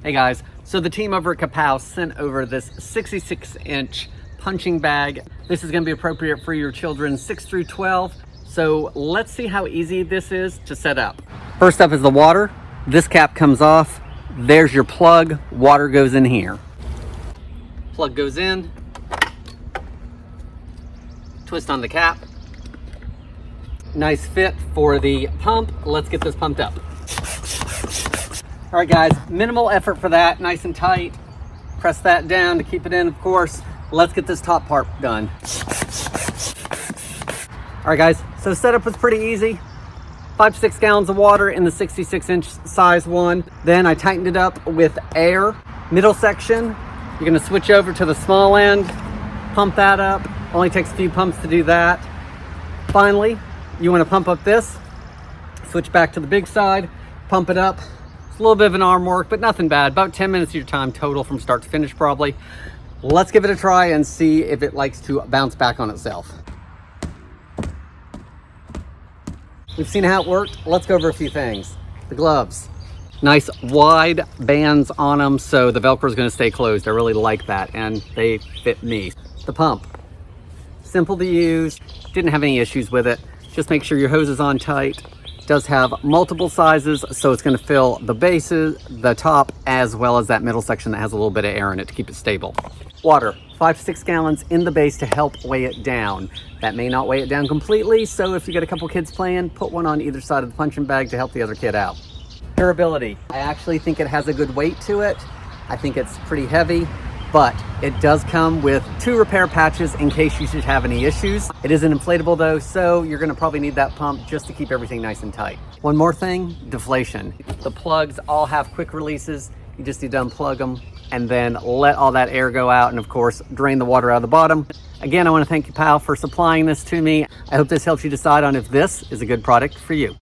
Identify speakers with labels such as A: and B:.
A: Hey guys, so the team over at QPAU sent over this 66-inch punching bag. This is going to be appropriate for your children 6 through 12. So let's see how easy this is to set up. First up is the water. This cap comes off. There's your plug. Water goes in here. Plug goes in. Twist on the cap. Nice fit for the pump. Let's get this pumped up. All right guys, minimal effort for that, nice and tight. Press that down to keep it in, of course. Let's get this top part done. All right guys, so setup was pretty easy. 5 to 6 gallons of water in the 66-inch size one. Then I tightened it up with air. Middle section, you're gonna switch over to the small end, pump that up. Only takes a few pumps to do that. Finally, you wanna pump up this, switch back to the big side, pump it up. It's a little bit of an arm work, but nothing bad. About 10 minutes of your time total from start to finish probably. Let's give it a try and see if it likes to bounce back on itself. We've seen how it worked. Let's go over a few things. The gloves. Nice wide bands on them, so the Velcro is going to stay closed. I really like that, and they fit me. The pump. Simple to use. Didn't have any issues with it. Just make sure your hose is on tight. Does have multiple sizes, so it's going to fill the bases, the top, as well as that middle section that has a little bit of air in it to keep it stable. Water, 5 to 6 gallons in the base to help weigh it down. That may not weigh it down completely, so if you got a couple kids playing, put one on either side of the punching bag to help the other kid out. Durability, I actually think it has a good weight to it. I think it's pretty heavy, but it does come with 2 repair patches in case you should have any issues. It is an inflatable though, so you're gonna probably need that pump just to keep everything nice and tight. One more thing, deflation. The plugs all have quick releases. You just need to unplug them and then let all that air go out and of course, drain the water out of the bottom. Again, I wanna thank QPAU for supplying this to me. I hope this helps you decide on if this is a good product for you.